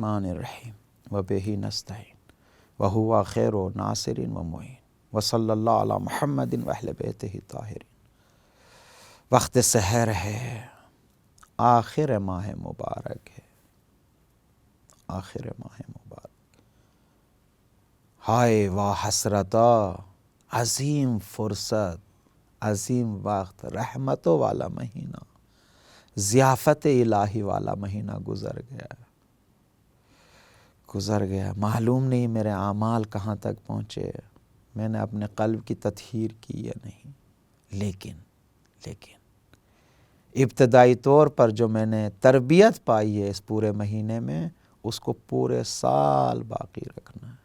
الرحمن الرحیم وبہ نستعین وہو خیر ناصر و معین وصلی اللہ علی محمد واہل بیتہ الطاہرین۔ وقت سحر ہے، آخر ماہ مبارک ہے، آخر ماہ مبارک۔ ہائے واہ حسرتا، عظیم فرصت، عظیم وقت، رحمتوں والا مہینہ، ضیافت الہی والا مہینہ گزر گیا۔ معلوم نہیں میرے اعمال کہاں تک پہنچے، میں نے اپنے قلب کی تطہیر کی یا نہیں، لیکن ابتدائی طور پر جو میں نے تربیت پائی ہے اس پورے مہینے میں، اس کو پورے سال باقی رکھنا ہے۔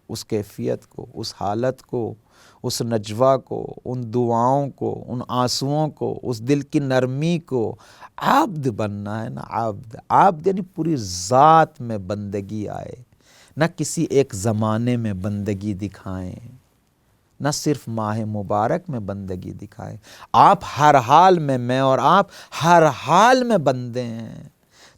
اس کیفیت کو، اس حالت کو، اس نجوہ کو، ان دعاؤں کو، ان آنسوؤں کو، اس دل کی نرمی کو، عبد بننا ہے نا، عبد یعنی پوری ذات میں بندگی آئے، نہ کسی ایک زمانے میں بندگی دکھائیں، نہ صرف ماہ مبارک میں بندگی دکھائیں۔ آپ ہر حال میں، میں اور آپ ہر حال میں بندے ہیں،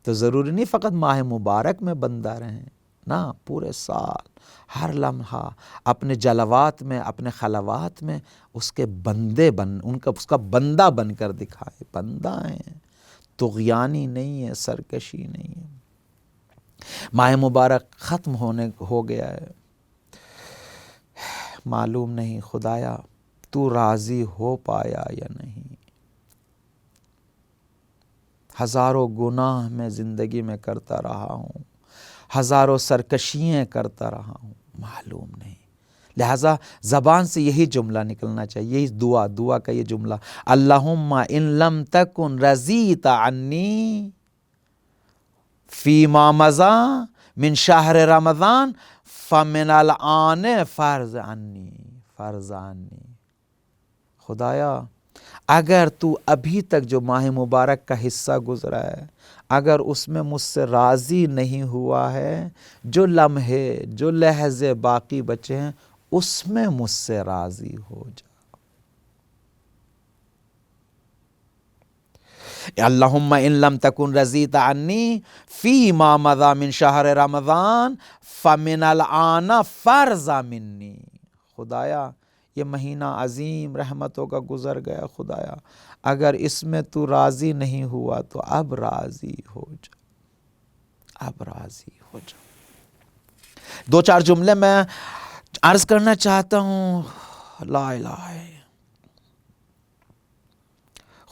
تو ضروری نہیں فقط ماہ مبارک میں بندہ رہیں، نہ پورے سال ہر لمحہ اپنے جلوات میں، اپنے خلوات میں اس کے بندے اس کا بندہ بن کر دکھائے۔ بندہ ہیں، طغیانی نہیں ہے، سرکشی نہیں ہے۔ ماہ مبارک ختم ہو گیا ہے، معلوم نہیں خدایا تو راضی ہو پایا یا نہیں۔ ہزاروں گناہ میں زندگی میں کرتا رہا ہوں، ہزاروں سرکشیاں کرتا رہا ہوں، معلوم نہیں۔ لہٰذا زبان سے یہی جملہ نکلنا چاہیے، یہی دعا کا یہ جملہ، اللہم ان لم تکن رضیت عنی فیما مضی من شہر رمضان فمن الآن فرض عنی۔ خدایا اگر تو ابھی تک جو ماہ مبارک کا حصہ گزرا ہے، اگر اس میں مجھ سے راضی نہیں ہوا ہے، جو لمحے، جو لحظے باقی بچے ہیں، اس میں مجھ سے راضی ہو جا۔ اللہم ان لم تکن رضیت عنی فیما مضی من شہر رمضان فمن الآن فرض منی۔ خدایا یہ مہینہ عظیم رحمتوں کا گزر گیا، خدایا اگر اس میں تو راضی نہیں ہوا تو اب راضی ہو جا، اب راضی ہو جا۔ دو چار جملے میں عرض کرنا چاہتا ہوں۔ لا الہ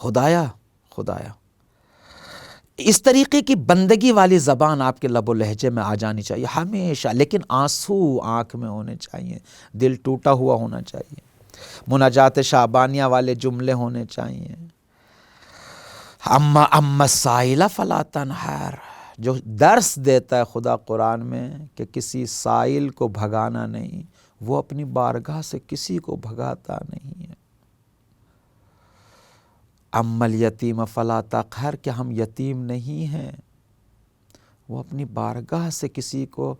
الا خدایا اس طریقے کی بندگی والی زبان آپ کے لب و لہجے میں آ جانی چاہیے ہمیشہ، لیکن آنسو آنکھ میں ہونے چاہیے، دل ٹوٹا ہوا ہونا چاہیے، مناجات شعبانیہ والے جملے ہونے چاہیے۔ اما السائل فلا تنہر، جو درس دیتا ہے خدا قرآن میں کہ کسی سائل کو بھگانا نہیں، وہ اپنی بارگاہ سے کسی کو بھگاتا نہیں ہے۔ اما الیتیم فلا تقہر، کہ ہم یتیم نہیں ہیں، وہ اپنی بارگاہ سے کسی کو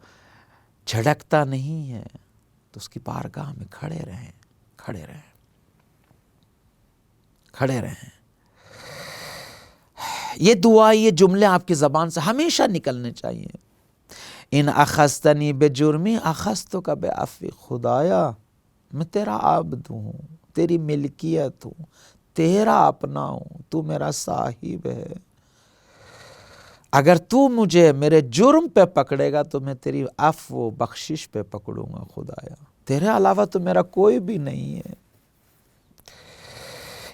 جھڑکتا نہیں ہے، تو اس کی بارگاہ میں کھڑے رہیں۔ یہ دعا، یہ جملے آپ کی زبان سے ہمیشہ نکلنے چاہیے۔ ان اخذتنی بجرمی اخذتک بعفوک، خدایا میں تیرا عبد ہوں، تیری ملکیت ہوں، تیرا اپنا ہوں، تو میرا صاحب ہے۔ اگر تو مجھے میرے جرم پہ پکڑے گا تو میں تیری عفو و بخشش پہ پکڑوں گا، خدایا تیرے علاوہ تو میرا کوئی بھی نہیں ہے۔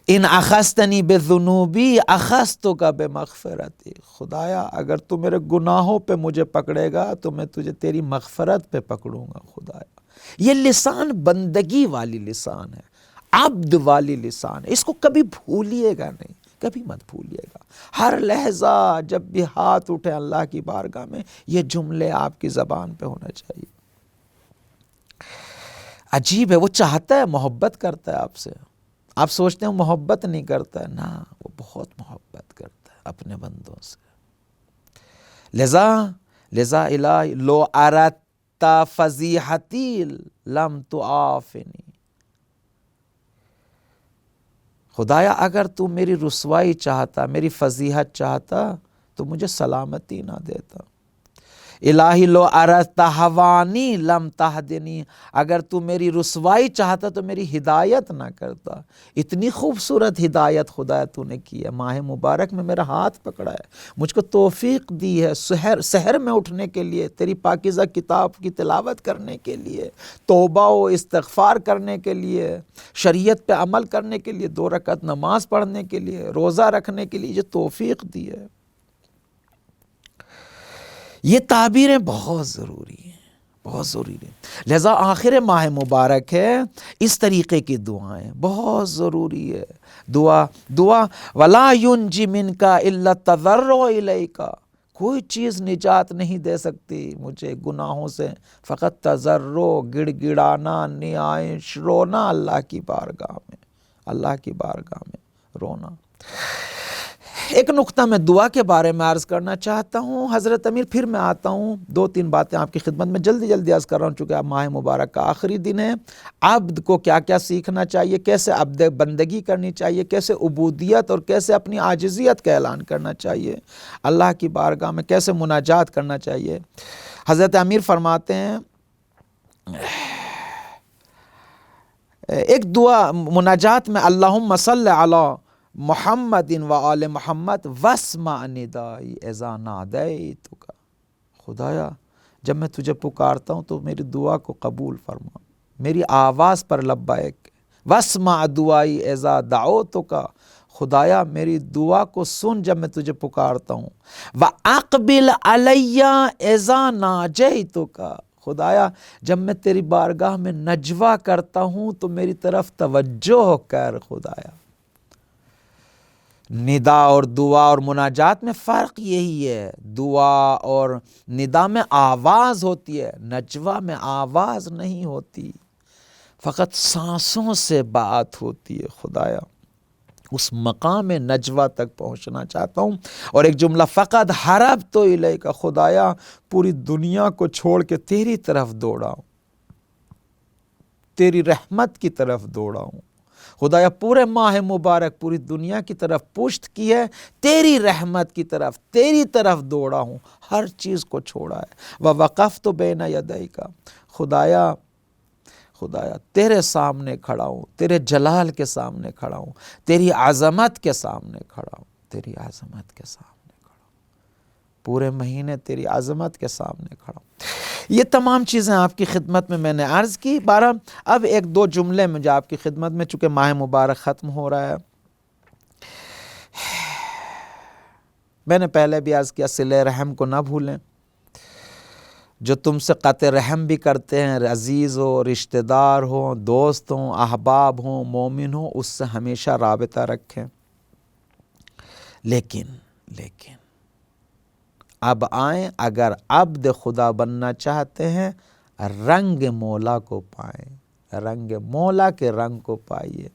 ان اخذتنی بذنوبی اخذتک بمغفرتی، خدایا اگر تو میرے گناہوں پہ مجھے پکڑے گا تو میں تجھے تیری مغفرت پہ پکڑوں گا، خدایا۔ یہ لسان بندگی والی لسان ہے، عبد والی لسان ہے، اس کو کبھی بھولیے گا نہیں، کبھی مت بھولیے گا۔ ہر لحظہ جب بھی ہاتھ اٹھے اللہ کی بارگاہ میں، یہ جملے آپ کی زبان پہ ہونا چاہیے۔ عجیب ہے، وہ چاہتا ہے، محبت کرتا ہے آپ سے۔ آپ سوچتے ہیں محبت نہیں کرتا ہے، نہ، وہ بہت محبت کرتا ہے اپنے بندوں سے۔ لذا الہی لو اردت فضیحتی لم تعافنی، خدایا اگر تو میری رسوائی چاہتا، میری فضیحت چاہتا تو مجھے سلامتی نہ دیتا۔ الہی لو اردت ہوانی لم تہدنی، اگر تو میری رسوائی چاہتا تو میری ہدایت نہ کرتا۔ اتنی خوبصورت ہدایت خدا تو نے کی ہے، ماہ مبارک میں میرا ہاتھ پکڑا ہے، مجھ کو توفیق دی ہے سحر میں اٹھنے کے لیے، تیری پاکیزہ کتاب کی تلاوت کرنے کے لیے، توبہ و استغفار کرنے کے لیے، شریعت پہ عمل کرنے کے لیے، 2 رکعت نماز پڑھنے کے لیے، روزہ رکھنے کے لیے، جو توفیق دی ہے۔ یہ تعبیریں بہت ضروری ہیں، بہت ضروری ہیں، لہذا آخر ماہ مبارک ہے، اس طریقے کی دعائیں بہت ضروری ہے۔ دعا وَلَا يُنْجِ مِنْكَ إِلَّا التَّضَرُّعُ إِلَيْكَ، کوئی چیز نجات نہیں دے سکتی مجھے گناہوں سے، فقط تضرع، گڑ گڑانا، نیائش، رونا اللہ کی بارگاہ میں، اللہ کی بارگاہ میں رونا۔ ایک نقطہ میں دعا کے بارے میں عرض کرنا چاہتا ہوں حضرت امیر، پھر میں آتا ہوں 2-3 باتیں آپ کی خدمت میں جلدی عرض کر رہا ہوں، چونکہ اب ماہ مبارک کا آخری دن ہے۔ عبد کو کیا کیا سیکھنا چاہیے، کیسے عبد بندگی کرنی چاہیے، کیسے عبودیت اور کیسے اپنی عاجزیت کا اعلان کرنا چاہیے، اللہ کی بارگاہ میں کیسے مناجات کرنا چاہیے۔ حضرت امیر فرماتے ہیں ایک دعا مناجات میں، اللہم صلی علی محمد و آل محمد واسمع ندائی اذا نادیتک، خدایا جب میں تجھے پکارتا ہوں تو میری دعا کو قبول فرما، میری آواز پر لبیک، واسمع دعائی اذا دعوتک، خدایا میری دعا کو سن جب میں تجھے پکارتا ہوں، واقبل علی اذا ناجیتک، خدایا جب میں تیری بارگاہ میں نجوہ کرتا ہوں تو میری طرف توجہ کر۔ خدایا ندا اور دعا اور مناجات میں فرق یہی ہے، دعا اور ندا میں آواز ہوتی ہے، نجوہ میں آواز نہیں ہوتی، فقط سانسوں سے بات ہوتی ہے۔ خدایا اس مقام نجوہ تک پہنچنا چاہتا ہوں۔ اور ایک جملہ، فقط حربت الیک، خدایا پوری دنیا کو چھوڑ کے تیری طرف دوڑا ہوں، تیری رحمت کی طرف دوڑا ہوں۔ خدایا پورے ماہ مبارک پوری دنیا کی طرف پشت کی ہے، تیری رحمت کی طرف، تیری طرف دوڑا ہوں، ہر چیز کو چھوڑا ہے۔ وَوَقَفْتُ بَيْنَ يَدَيْكَ، خدایا تیرے سامنے کھڑا ہوں، تیرے جلال کے سامنے کھڑا ہوں، تیری عظمت کے سامنے کھڑا ہوں، تیری عظمت کے سامنے کھڑا ہوں، پورے مہینے تیری عظمت کے سامنے کھڑا ہوں۔ یہ تمام چیزیں آپ کی خدمت میں نے عرض کی۔ اب 1-2 جملے مجھے آپ کی خدمت میں، چونکہ ماہ مبارک ختم ہو رہا ہے، میں نے پہلے بھی عرض کیا، صلہ رحم کو نہ بھولیں، جو تم سے قطع رحم بھی کرتے ہیں، عزیز ہو، رشتہ دار ہوں، دوست ہوں، احباب ہوں، مومن ہوں، اس سے ہمیشہ رابطہ رکھیں۔ لیکن اب آئیں، اگر عبد خدا بننا چاہتے ہیں، رنگ مولا کو پائیں، رنگ مولا کے رنگ کو پائیے۔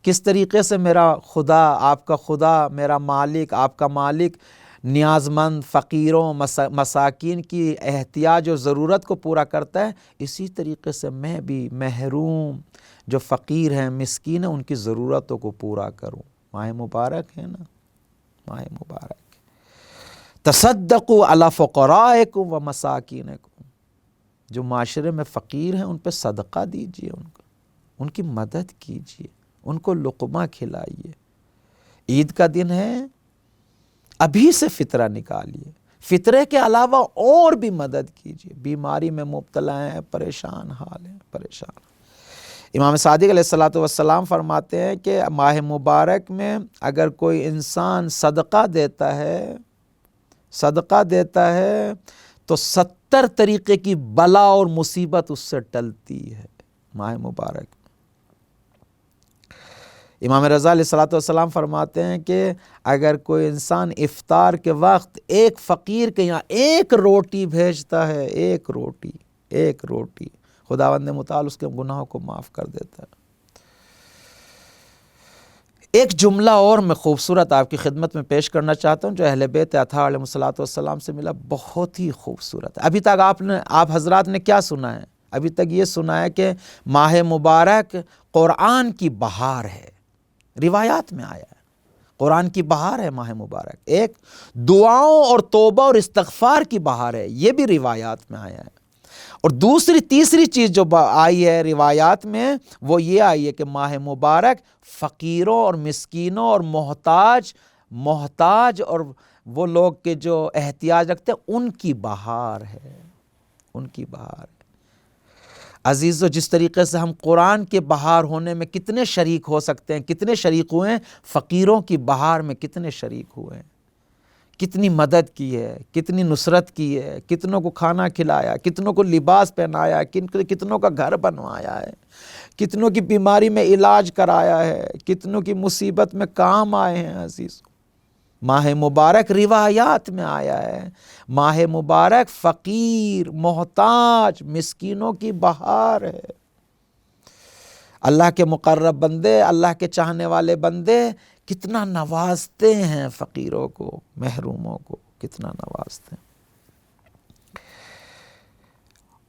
کس طریقے سے میرا خدا، آپ کا خدا، میرا مالک، آپ کا مالک نیاز مند فقیروں مساکین کی احتیاج و ضرورت کو پورا کرتا ہے، اسی طریقے سے میں بھی محروم جو فقیر ہیں، مسکین ہیں، ان کی ضرورتوں کو پورا کروں۔ ماہ مبارک ہے نا، ماہ مبارک، تصدقوا علی فقرائکم و مساکینکم، جو معاشرے میں فقیر ہیں ان پہ صدقہ دیجئے، ان کی مدد کیجئے، ان کو لقمہ کھلائیے۔ عید کا دن ہے، ابھی سے فطرہ نکالیے، فطرے کے علاوہ اور بھی مدد کیجئے، بیماری میں مبتلا ہیں، پریشان حال ہیں، پریشان۔ امام صادق علیہ السلام فرماتے ہیں کہ ماہ مبارک میں اگر کوئی انسان صدقہ دیتا ہے تو 70 طریقے کی بلا اور مصیبت اس سے ٹلتی ہے ماہ مبارک میں۔ امام رضا علیہ السلام فرماتے ہیں کہ اگر کوئی انسان افطار کے وقت ایک فقیر کے یہاں 1 روٹی بھیجتا ہے، 1 روٹی، خداوند متعال اس کے گناہوں کو معاف کر دیتا ہے۔ ایک جملہ اور میں خوبصورت آپ کی خدمت میں پیش کرنا چاہتا ہوں جو اہل بیت اطہار علیہ السلام سے ملا، بہت ہی خوبصورت ہے۔ ابھی تک آپ حضرات نے کیا سنا ہے؟ ابھی تک یہ سنا ہے کہ ماہ مبارک قرآن کی بہار ہے، روایات میں آیا ہے قرآن کی بہار ہے ماہ مبارک، ایک دعاؤں اور توبہ اور استغفار کی بہار ہے، یہ بھی روایات میں آیا ہے۔ اور تیسری چیز جو آئی ہے روایات میں وہ یہ آئی ہے کہ ماہ مبارک فقیروں اور مسکینوں اور محتاج اور وہ لوگ کے جو احتیاج رکھتے ہیں ان کی بہار ہے، ان کی بہار ہے۔ عزیزو، جس طریقے سے ہم قرآن کے بہار ہونے میں کتنے شریک ہو سکتے ہیں، کتنے شریک ہوئے ہیں، فقیروں کی بہار میں کتنے شریک ہوئے ہیں، کتنی مدد کی ہے، کتنی نصرت کی ہے، کتنوں کو کھانا کھلایا، کتنوں کو لباس پہنایا، کتنوں کا گھر بنوایا ہے، کتنوں کی بیماری میں علاج کرایا ہے، کتنوں کی مصیبت میں کام آئے ہیں۔ عزیزو، ماہ مبارک روایات میں آیا ہے، ماہ مبارک فقیر، محتاج، مسکینوں کی بہار ہے۔ اللہ کے مقرب بندے، اللہ کے چاہنے والے بندے کتنا نوازتے ہیں فقیروں کو، محروموں کو کتنا نوازتے ہیں۔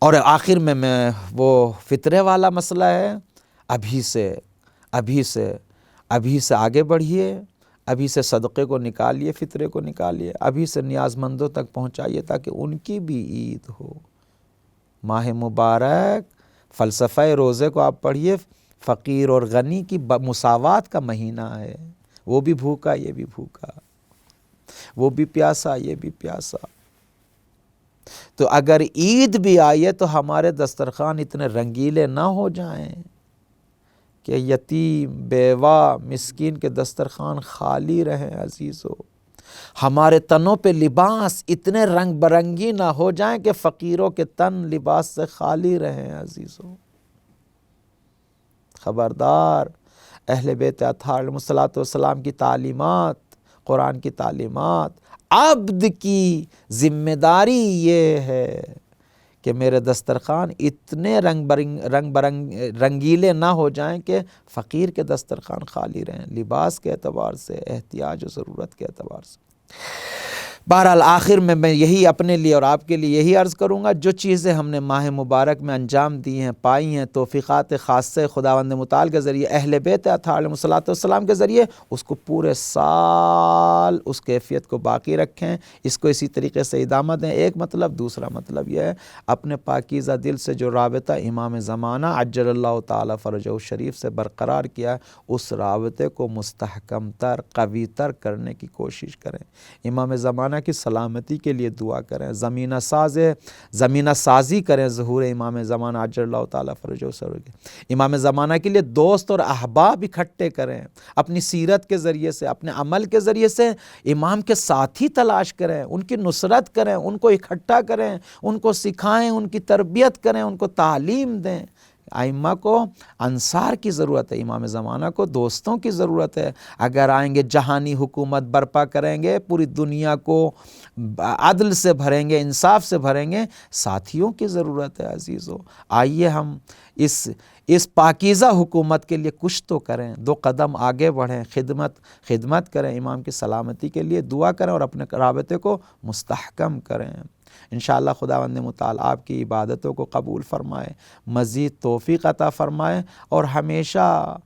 اور آخر میں وہ فطرے والا مسئلہ ہے، ابھی سے آگے بڑھیے، ابھی سے صدقے کو نکالیے، فطرے کو نکالیے، ابھی سے نیاز مندوں تک پہنچائیے تاکہ ان کی بھی عید ہو۔ ماہ مبارک، فلسفہ روزے کو آپ پڑھیے، فقیر اور غنی کی مساوات کا مہینہ ہے، وہ بھی بھوکا یہ بھی بھوکا، وہ بھی پیاسا یہ بھی پیاسا۔ تو اگر عید بھی آئے تو ہمارے دسترخوان اتنے رنگیلے نہ ہو جائیں کہ یتیم، بیوہ، مسکین کے دسترخوان خالی رہیں۔ عزیزو، ہمارے تنوں پہ لباس اتنے رنگ برنگی نہ ہو جائیں کہ فقیروں کے تن لباس سے خالی رہیں۔ عزیزو، خبردار، اہل بیت اطہار علیہ الصلوۃ والسلام کی تعلیمات، قرآن کی تعلیمات، عبد کی ذمہ داری یہ ہے کہ میرے دسترخوان اتنے رنگیلے نہ ہو جائیں کہ فقیر کے دسترخوان خالی رہیں، لباس کے اعتبار سے، احتیاج و ضرورت کے اعتبار سے۔ بہرحال آخر میں یہی اپنے لیے اور آپ کے لیے یہی عرض کروں گا، جو چیزیں ہم نے ماہ مبارک میں انجام دی ہیں، پائی ہیں، توفیقات خاصے خداوند متعال کے ذریعے، اہل بیت اطہار علیہ الصلوۃ والسلام کے ذریعے، اس کو پورے سال اس کیفیت کو باقی رکھیں، اس کو اسی طریقے سے ادامہ دیں۔ ایک مطلب، دوسرا مطلب یہ ہے اپنے پاکیزہ دل سے جو رابطہ امام زمانہ عجل اللہ تعالیٰ فرجہ الشریف سے برقرار کیا، اس رابطے کو مستحکم تر، قوی تر کرنے کی کوشش کریں۔ امام زمانہ کی سلامتی کے لیے دعا کریں، زمینہ سازی کریں ظہور امام زمانہ عجل اللہ تعالیٰ فرجہ الشریف۔ امام زمانہ کے لیے دوست اور احباب اکٹھے کریں، اپنی سیرت کے ذریعے سے، اپنے عمل کے ذریعے سے امام کے ساتھی تلاش کریں، ان کی نصرت کریں، ان کو اکٹھا کریں، ان کو سکھائیں، ان کی تربیت کریں، ان کو تعلیم دیں۔ ائمہ کو انصار کی ضرورت ہے، امام زمانہ کو دوستوں کی ضرورت ہے۔ اگر آئیں گے جہانی حکومت برپا کریں گے، پوری دنیا کو عدل سے بھریں گے، انصاف سے بھریں گے، ساتھیوں کی ضرورت ہے۔ عزیزو، آئیے ہم اس پاکیزہ حکومت کے لیے کچھ تو کریں، 2 قدم آگے بڑھیں، خدمت کریں، امام کی سلامتی کے لیے دعا کریں اور اپنے رابطے کو مستحکم کریں۔ انشاءاللہ خداوند متعال آپ کی عبادتوں کو قبول فرمائے، مزید توفیق عطا فرمائے اور ہمیشہ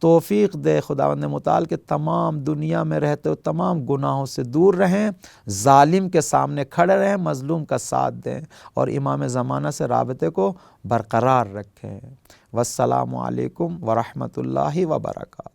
توفیق دے خداوند متعال کے تمام دنیا میں رہتے ہو تمام گناہوں سے دور رہیں، ظالم کے سامنے کھڑے رہیں، مظلوم کا ساتھ دیں اور امام زمانہ سے رابطے کو برقرار رکھیں۔ والسلام علیکم ورحمۃ اللہ وبرکاتہ۔